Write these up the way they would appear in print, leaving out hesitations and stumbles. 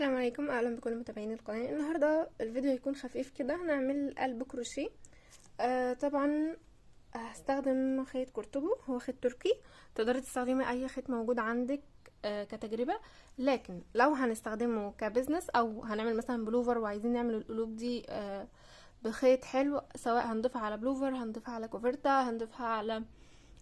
السلام عليكم، اهلا بكل متابعين القناه. النهارده الفيديو هيكون خفيف كده، هنعمل قلب كروشيه. طبعا هستخدم خيط كورتوبو، هو خيط تركي. تقدري تستخدمي اي خيط موجود عندك كتجربه، لكن لو هنستخدمه كبزنس او هنعمل مثلا بلوفر وعايزين نعمل القلوب دي بخيط حلو، سواء هنضيفها على بلوفر، هنضيفها على كوفرتا، هنضيفها على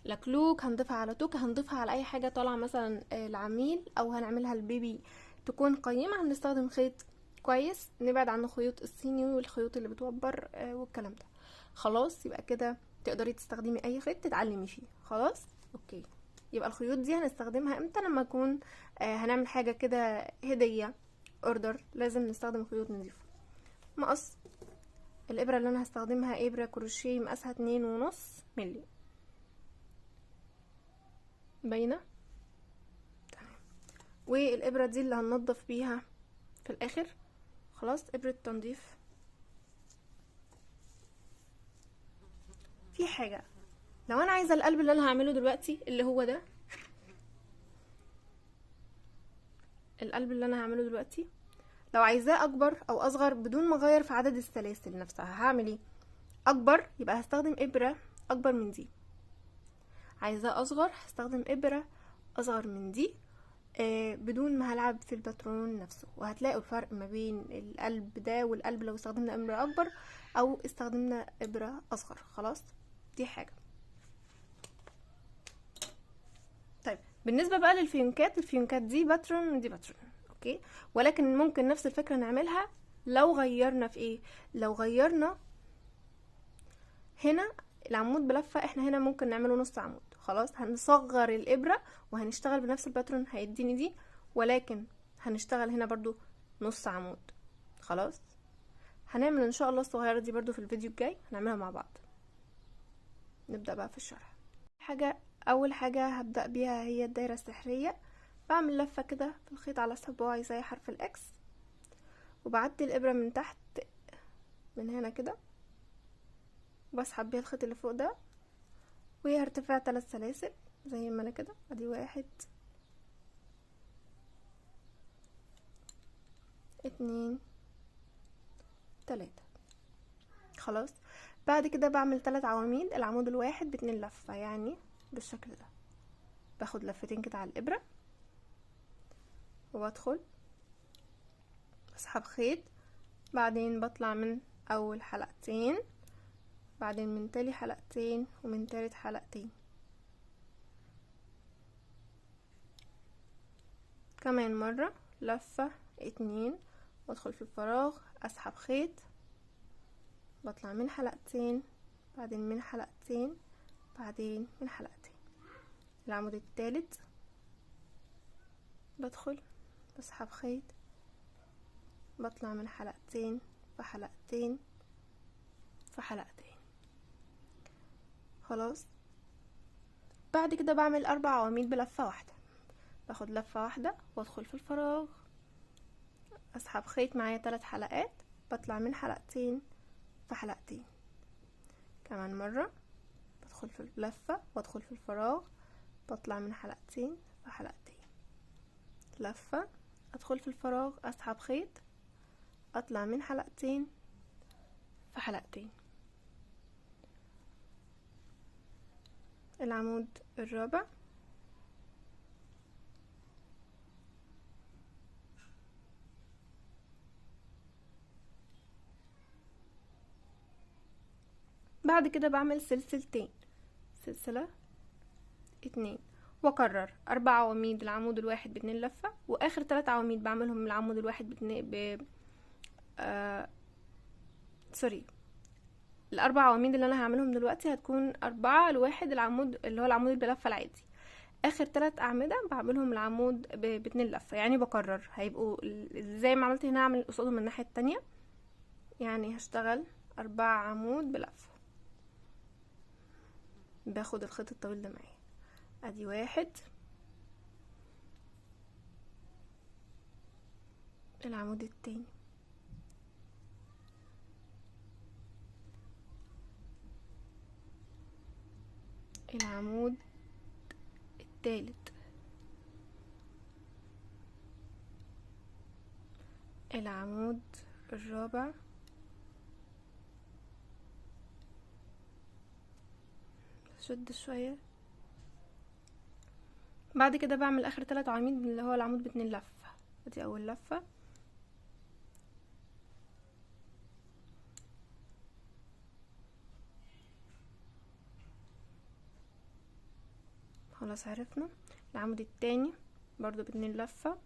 لكلوك، هنضيفها على توكة، هنضيفها على اي حاجه طالعه مثلا العميل، او هنعملها البيبي تكون قيمة، هنستخدم خيط كويس، نبعد عن الخيوط الصيني والخيوط اللي بتوبر والكلام ده. خلاص، يبقى كده تقدري تستخدمي اي خيط تتعلمي فيه. خلاص اوكي. يبقى الخيوط دي هنستخدمها امتى؟ لما نكون هنعمل حاجة كده هدية، اوردر، لازم نستخدم خيوط نظيفة. مقص الابرة اللي انا هستخدمها ابرة كروشيه مقاسها 2.5 مللي، باينة. والابرة دي اللي هننضف بيها في الاخر. خلاص، ابرة تنظيف. في حاجة، لو انا عايزة القلب اللي انا هعمله دلوقتي اللي هو ده، القلب اللي انا هعمله دلوقتي لو عايزاه اكبر او اصغر بدون ما اغير في عدد السلاسل نفسها، هعمل ايه؟ اكبر يبقى هستخدم ابرة اكبر من دي، عايزاه اصغر هستخدم ابرة اصغر من دي، بدون ما هلعب في الباترون نفسه. وهتلاقوا الفرق ما بين القلب ده والقلب لو استخدمنا ابرة اكبر او استخدمنا ابرة اصغر. خلاص، دي حاجة. طيب بالنسبة بقى للفيونكات، الفيونكات دي باترون ودي باترون، اوكي، ولكن ممكن نفس الفكرة نعملها لو غيرنا في ايه. لو غيرنا هنا العمود بلفة، احنا هنا ممكن نعمله نص عمود. خلاص، هنصغر الابرة وهنشتغل بنفس الباترون، هيديني دي، ولكن هنشتغل هنا برضو نص عمود. خلاص، هنعمل ان شاء الله الصغيرة دي برضو في الفيديو الجاي، هنعملها مع بعض. نبدأ بقى في الشرح. اول حاجة هبدأ بيها هي الدايرة السحرية. بعمل لفة كده في الخيط على صباعي زي حرف الاكس، وبعدي الابرة من تحت من هنا كده، بسحب بيها الخيط اللي فوق ده، وهرتفع 3 سلاسل زي ما انا كده. ادي 1 2 3. خلاص، بعد كده بعمل 3 عواميد، العمود الواحد ب2 لفة، يعني بالشكل ده. باخد لفتين كده على الابرة وبدخل بسحب خيط، بعدين بطلع من اول حلقتين، بعدين من تاني حلقتين، ومن تالت حلقتين كمان مرة، لفة 2، وادخل في الفراغ، اسحب خيط، بطلع من حلقتين، بعدين من حلقتين، بعدين من حلقتين. العمود التالت بدخل بسحب خيط، بطلع من حلقتين في حلقتين في حلقتين. خلاص، بعد كده بعمل 4 عواميد بلفة واحدة. باخد لفة واحدة وادخل في الفراغ، اسحب خيط، معايا 3 حلقات، بطلع من حلقتين في حلقتين. كمان مرة بدخل في اللفة وادخل في الفراغ، بطلع من حلقتين في حلقتين، لفة، ادخل في الفراغ، اسحب خيط، اطلع من حلقتين في حلقتين. العمود الرابع بعد كده بعمل سلسلتين، سلسلة 2، واكرر 4 عواميد، العمود الواحد ب2 لفة، واخر 3 عواميد بعملهم العمود الواحد سوري، ال4 عواميد اللي انا هعملهم دلوقتي هتكون 4 لواحد العمود اللي هو العمود بلفة العادي. اخر 3 اعمدة بعملهم العمود ب2 لفة، يعني بكرر، هيبقوا زي ما عملت هنا اعمل قصادهم من الناحية التانية، يعني هشتغل 4 عمود بلفة. باخد الخيط الطويل ده معايا، ادي 1، العمود التاني، العمود التالت، العمود الرابع، شد شوية. بعد كده بعمل اخر 3 عواميد اللي هو العمود ب2 لفة. ادي اول لفة، خلاص عرفنا. العمود التاني برضو ب2 لفة،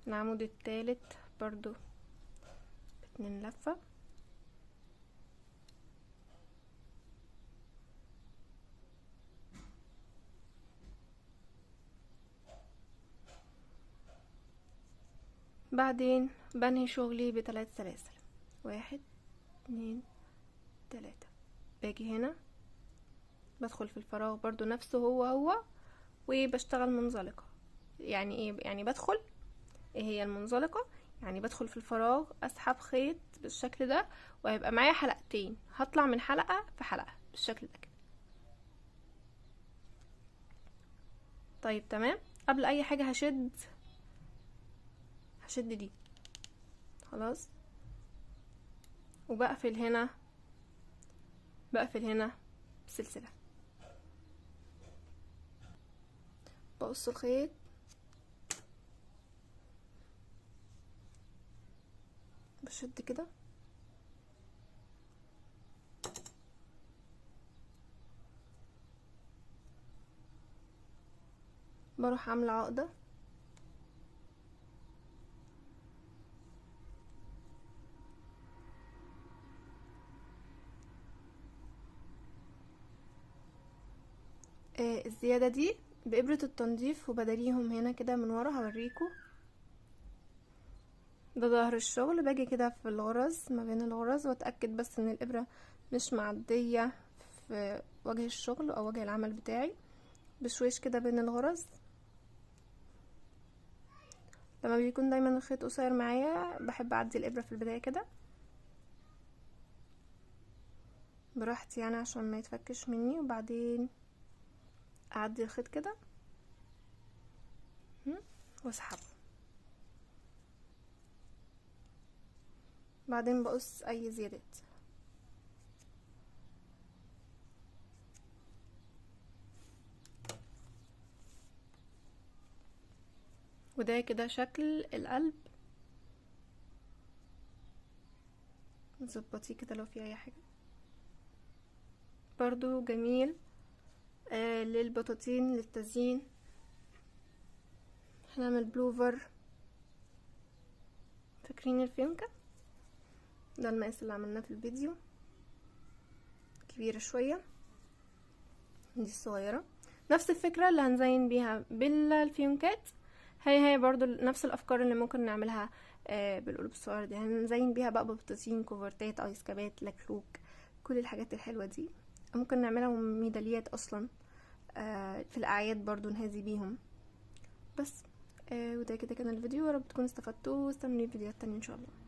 العمود التالت برضو ب2 لفة، بعدين بنهي شغلي ب3 سلاسل، 1 2 3. باجي هنا بدخل في الفراغ برضو نفسه هو وبشتغل منزلقة. يعني ايه؟ يعني بدخل، ايه هي المنزلقة؟ يعني بدخل في الفراغ اسحب خيط بالشكل ده، وهيبقى معايا حلقتين، هطلع من حلقة في حلقة بالشكل ده كده. طيب تمام. قبل اي حاجة هشد دي خلاص، وبقفل هنا بسلسلة. بقص الخيط بشد كده، بروح عاملة عقدة، الزيادة دي بإبرة التنظيف وبداريهم هنا كده من ورا، هوريكم. ده ظهر الشغل. باجي كده في الغرز، ما بين الغرز، واتأكد بس ان الإبرة مش معدية في وجه الشغل او وجه العمل بتاعي، بشويش كده بين الغرز. لما بيكون دايما الخيط قصير معايا بحب اعدي الإبرة في البداية كده براحتي يعني عشان ما يتفكش مني، وبعدين اعدي الخيط كده واسحبه. بعدين بقص اي زيادات. وده كده شكل القلب. نظبطيه كده لو في اي حاجة. برضو جميل للبطاطين للتزيين. هنعمل بلوفر، فاكرين الفيونكة؟ ده المقاس اللي عملناه في الفيديو، كبيرة شوية، دي الصغيرة. نفس الفكرة اللي هنزين بيها بالفيونكات، هي برضو نفس الافكار اللي ممكن نعملها بالقلوب الصغيرة دي. هنزين بيها بقى بطاطين، كوفرتات، ايس كابات، لكلوك، كل الحاجات الحلوة دي. ممكن نعملها ميداليات اصلا في الاعياد برضو نهازي بيهم. بس وده كده كان الفيديو، يا رب تكونوا استفدتوا، واستنوني في فيديوهات تانية ان شاء الله.